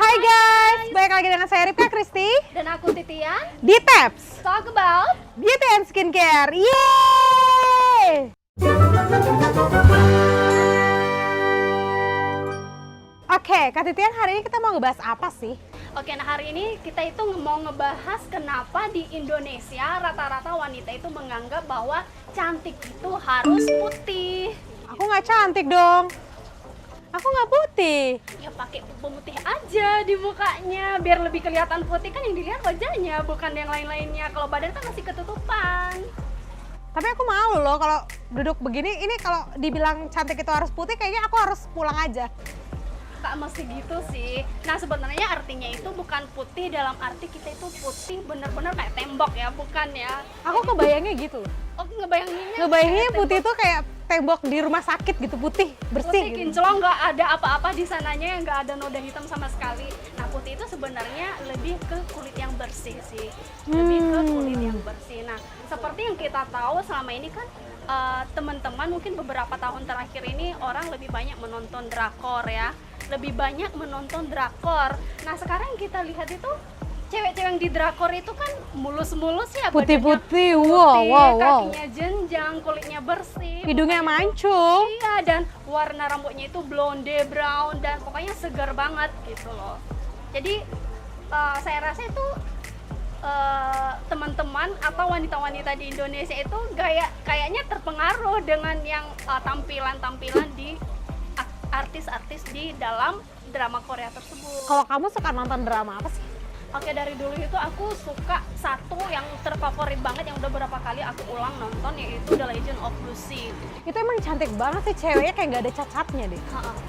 Hai guys, balik lagi dengan saya Ripka Kristi Dan aku Titian. di Taps Talk about Beauty and Skincare. Yeay! Oke, Kak Titian, hari ini kita mau ngebahas apa sih? Oke, nah hari ini kita itu mau ngebahas kenapa di Indonesia rata-rata wanita itu menganggap bahwa cantik itu harus putih. Aku nggak cantik dong. Aku nggak putih. Ya pakai pemutih aja di mukanya biar lebih kelihatan putih, kan yang dilihat wajahnya bukan yang lain-lainnya. Kalau badan kan masih ketutupan. Tapi aku malu loh kalau duduk begini. Ini kalau dibilang cantik itu harus putih, kayaknya aku harus pulang aja. Tak mesti gitu sih. Nah sebenarnya artinya itu bukan putih dalam arti kita itu putih bener-bener kayak tembok ya, bukan ya. Aku kebayangnya gitu. Oh, ngebayanginnya Ngebayanginnya kayak putih tembok. tuh kayak tembok di rumah sakit gitu, putih, bersih Putih gitu. kinclong, nggak ada apa-apa di sananya, nggak ada noda hitam sama sekali. Nah putih itu sebenarnya lebih ke kulit yang bersih sih, lebih ke kulit yang bersih. Nah seperti yang kita tahu selama ini kan teman-teman mungkin beberapa tahun terakhir ini orang lebih banyak menonton drakor ya, lebih banyak menonton drakor. Nah sekarang kita lihat itu cewek-cewek yang di drakor itu kan mulus-mulus ya, Putih-putih, badannya wow, putih, wow, wow. kakinya jenjang, kulitnya bersih, Hidungnya mancung. iya, dan warna rambutnya itu blonde brown dan pokoknya segar banget gitu loh. Jadi saya rasa itu teman-teman atau wanita-wanita di Indonesia itu kayaknya terpengaruh dengan yang tampilan-tampilan di artis-artis di dalam drama Korea tersebut. Kalau kamu suka nonton drama apa sih? Oke, dari dulu itu aku suka satu yang terfavorit banget yang udah berapa kali aku ulang nonton, yaitu The Legend of Lucy. Itu emang cantik banget sih, ceweknya kayak nggak ada cacatnya deh.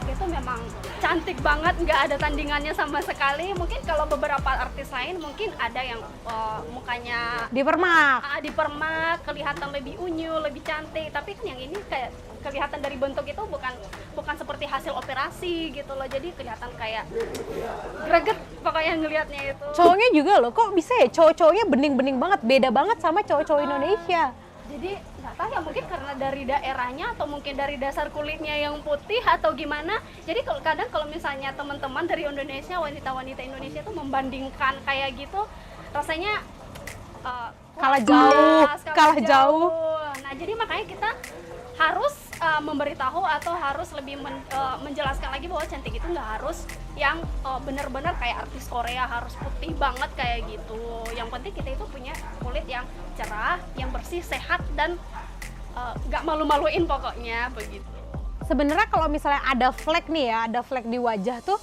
Itu memang cantik banget, nggak ada tandingannya sama sekali. Mungkin kalau beberapa artis lain mungkin ada yang mukanya Di permak. dipermak, kelihatan lebih unyu, lebih cantik. Tapi kan yang ini kayak kelihatan dari bentuk itu bukan seperti hasil operasi gitu loh. Jadi kelihatan kayak greget pokoknya ngelihatnya itu. Cowoknya juga loh, kok bisa ya cowok-cowoknya bening-bening banget, beda banget sama cowok-cowok Indonesia. Jadi nggak tahu ya, mungkin karena dari daerahnya atau mungkin dari dasar kulitnya yang putih atau gimana. Jadi kadang kalau misalnya teman-teman dari Indonesia, wanita-wanita Indonesia tuh membandingkan kayak gitu, rasanya Kalah jauh, kalah jauh. Nah jadi makanya kita harus memberitahu atau harus lebih menjelaskan lagi bahwa cantik itu nggak harus yang benar-benar kayak artis Korea harus putih banget kayak gitu. Yang penting kita itu punya kulit yang cerah, yang bersih, sehat, dan nggak malu-maluin pokoknya begitu. Sebenarnya kalau misalnya ada flek nih ya, ada flek di wajah tuh,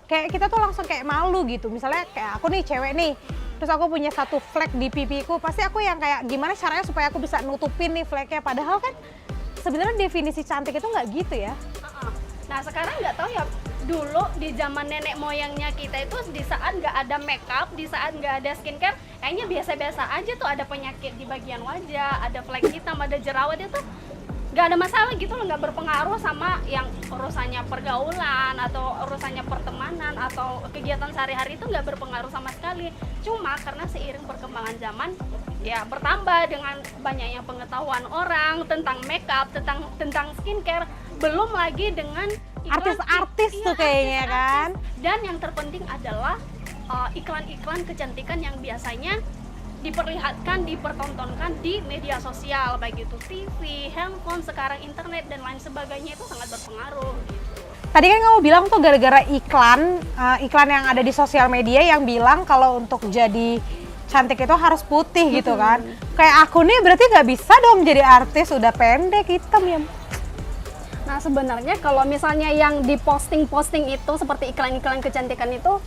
kayak kita tuh langsung kayak malu gitu. Misalnya kayak aku nih cewek nih, terus aku punya satu flek di pipiku, pasti aku yang kayak gimana caranya supaya aku bisa nutupin nih fleknya. Padahal kan sebenarnya definisi cantik itu nggak gitu ya. Nah sekarang nggak tahu ya, dulu di zaman nenek moyangnya kita itu di saat nggak ada makeup, di saat nggak ada skincare, kayaknya biasa-biasa aja tuh, ada penyakit di bagian wajah, ada flek hitam, ada jerawat, itu nggak ada masalah gitu loh, nggak berpengaruh sama yang urusannya pergaulan atau urusannya pertemanan atau kegiatan sehari-hari, itu nggak berpengaruh sama sekali. Cuma karena seiring perkembangan zaman ya bertambah dengan banyaknya pengetahuan orang tentang makeup, tentang skincare, belum lagi dengan Artis-artis tuh kayaknya kan. Dan yang terpenting adalah iklan-iklan kecantikan yang biasanya diperlihatkan, dipertontonkan di media sosial, baik itu TV, handphone, sekarang internet dan lain sebagainya, itu sangat berpengaruh gitu. Tadi kan kamu bilang tuh gara-gara iklan yang ada di sosial media yang bilang kalau untuk jadi cantik itu harus putih gitu kan. Kayak aku nih berarti nggak bisa dong jadi artis, udah pendek, hitam ya. Nah sebenarnya kalau misalnya yang diposting-posting itu seperti iklan-iklan kecantikan itu,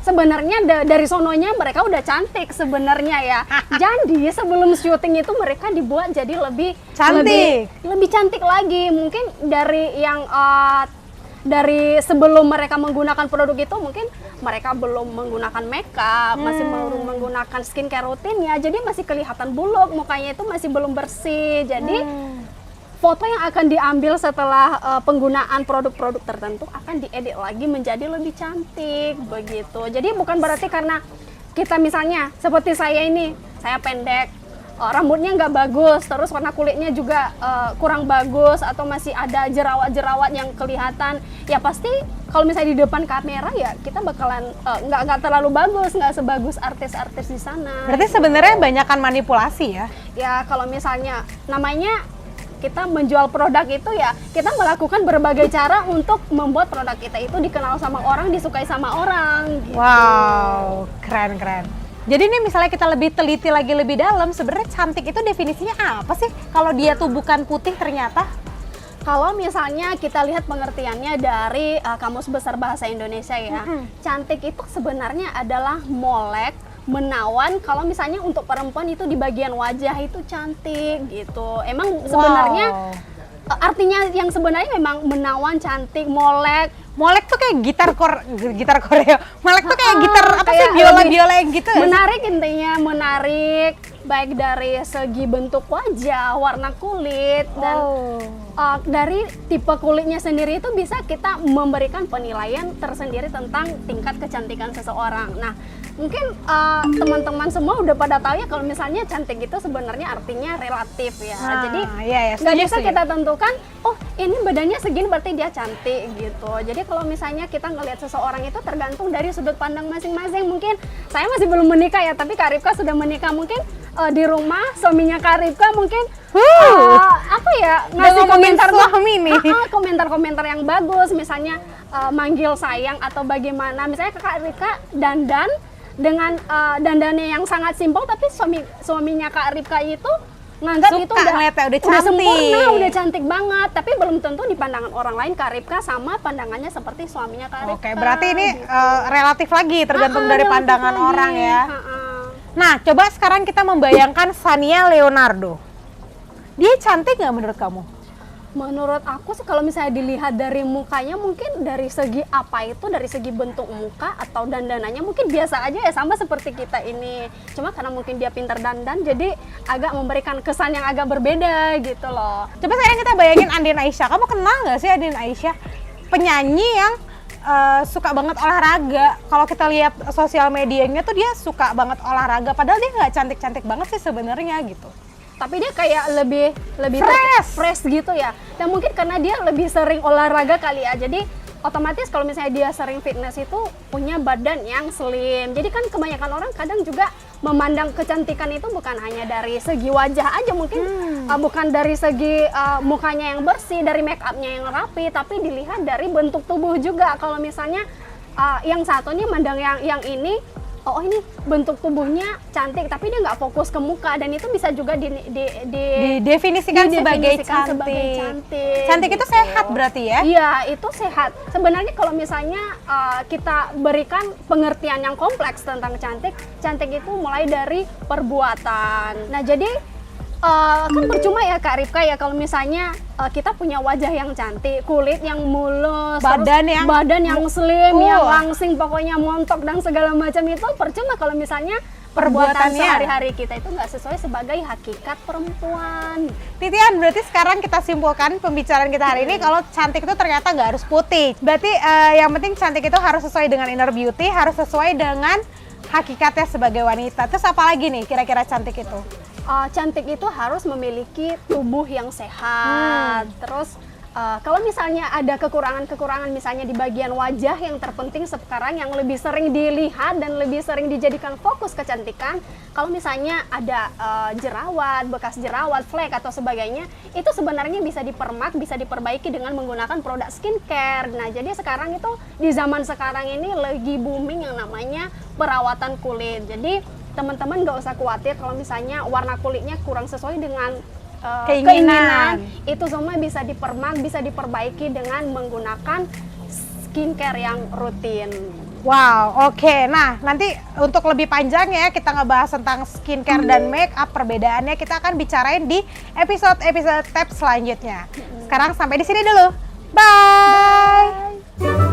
sebenarnya dari sononya mereka udah cantik sebenarnya ya. Jadi sebelum syuting itu mereka dibuat jadi lebih Cantik. lebih cantik lagi. Mungkin dari yang dari sebelum mereka menggunakan produk itu, mungkin mereka belum menggunakan makeup, masih belum menggunakan skincare rutinnya, jadi masih kelihatan buluk, mukanya itu masih belum bersih. Jadi foto yang akan diambil setelah penggunaan produk-produk tertentu akan diedit lagi menjadi lebih cantik begitu. Jadi bukan berarti karena kita misalnya seperti saya ini, saya pendek, rambutnya nggak bagus, terus warna kulitnya juga kurang bagus, atau masih ada jerawat-jerawat yang kelihatan, ya pasti kalau misalnya di depan kamera ya kita bakalan nggak terlalu bagus, nggak sebagus artis-artis di sana. Berarti sebenarnya banyakan manipulasi ya? Ya kalau misalnya namanya kita menjual produk itu ya kita melakukan berbagai cara untuk membuat produk kita itu dikenal sama orang, disukai sama orang. Gitu. Wow, keren. Jadi ini misalnya kita lebih teliti lagi lebih dalam, sebenarnya cantik itu definisinya apa sih? Kalau dia tuh bukan putih ternyata? Kalau misalnya kita lihat pengertiannya dari Kamus Besar Bahasa Indonesia ya, cantik itu sebenarnya adalah molek, menawan. Kalau misalnya untuk perempuan itu di bagian wajah itu cantik gitu. Emang sebenarnya artinya yang sebenarnya memang menawan, cantik, molek. Molek tuh kayak gitar Korea. Molek tuh kayak gitar apa sih, kayak biola yang gitu. Menarik intinya, menarik baik dari segi bentuk wajah, warna kulit, dan dari tipe kulitnya sendiri itu bisa kita memberikan penilaian tersendiri tentang tingkat kecantikan seseorang. Nah, mungkin teman-teman semua udah pada tahu ya kalau misalnya cantik itu sebenarnya artinya relatif ya. Jadi nggak bisa kita tentukan, oh ini badannya segini berarti dia cantik gitu. Jadi kalau misalnya kita ngelihat seseorang itu tergantung dari sudut pandang masing-masing. Mungkin saya masih belum menikah ya, tapi Kak Rifka sudah menikah. Mungkin di rumah suaminya Kak Rifka mungkin apa ya, ngasih komentar-komentar yang bagus, misalnya manggil sayang atau bagaimana. Misalnya Kak Rifka dandan dengan dandannya yang sangat simpel, tapi suaminya Kak Rifka itu nganggap itu udah sempurna, udah cantik banget, tapi belum tentu di pandangan orang lain Kak Rifka sama pandangannya seperti suaminya Kak Rifka. Oke, berarti ini relatif lagi, tergantung dari pandangan orang ya. Nah, coba sekarang kita membayangkan Shania Leonardo. Dia cantik nggak menurut kamu? Menurut aku sih kalau misalnya dilihat dari mukanya, mungkin dari segi apa itu, dari segi bentuk muka atau dandanannya mungkin biasa aja ya, sama seperti kita ini. Cuma karena mungkin dia pintar dandan, jadi agak memberikan kesan yang agak berbeda gitu loh. Coba sekarang kita bayangin Andin Aisyah. Kamu kenal nggak sih Andin Aisyah? Penyanyi yang suka banget olahraga. Kalau kita lihat sosial medianya tuh dia suka banget olahraga. Padahal dia nggak cantik-cantik banget sih sebenarnya gitu. Tapi dia kayak lebih fresh gitu ya. Dan mungkin karena dia lebih sering olahraga kali ya. Jadi otomatis kalau misalnya dia sering fitness itu punya badan yang slim. Jadi kan kebanyakan orang kadang juga memandang kecantikan itu bukan hanya dari segi wajah aja, mungkin bukan dari segi mukanya yang bersih, dari make upnya yang rapi, tapi dilihat dari bentuk tubuh juga. Kalau misalnya yang satu nih mandang yang ini, oh ini bentuk tubuhnya cantik, tapi dia nggak fokus ke muka, dan itu bisa juga didefinisikan sebagai cantik. Cantik itu sehat berarti ya? Iya, itu sehat. Sebenarnya kalau misalnya kita berikan pengertian yang kompleks tentang cantik, cantik itu mulai dari perbuatan. Nah, jadi kan percuma ya Kak Rifka ya kalau misalnya kita punya wajah yang cantik, kulit yang mulus, badan yang slim, yang langsing, pokoknya montok dan segala macam, itu percuma kalau misalnya perbuatan sehari-hari kita itu nggak sesuai sebagai hakikat perempuan. Titian, berarti sekarang kita simpulkan pembicaraan kita hari ini kalau cantik itu ternyata nggak harus putih. Berarti yang penting cantik itu harus sesuai dengan inner beauty, harus sesuai dengan hakikatnya sebagai wanita. Terus apa lagi nih kira-kira cantik itu? Cantik itu harus memiliki tubuh yang sehat. Terus kalau misalnya ada kekurangan-kekurangan misalnya di bagian wajah, yang terpenting sekarang yang lebih sering dilihat dan lebih sering dijadikan fokus kecantikan, kalau misalnya ada jerawat, bekas jerawat, flek atau sebagainya, itu sebenarnya bisa dipermak, bisa diperbaiki dengan menggunakan produk skincare. Nah, jadi sekarang itu di zaman sekarang ini lagi booming yang namanya perawatan kulit. Jadi teman-teman nggak usah khawatir kalau misalnya warna kulitnya kurang sesuai dengan keinginan, itu semua bisa dipermak, bisa diperbaiki dengan menggunakan skincare yang rutin. Wow, oke. Nah, nanti untuk lebih panjang ya kita ngebahas tentang skincare dan make up, perbedaannya kita akan bicarain di episode-episode tab selanjutnya. Sekarang sampai di sini dulu. Bye.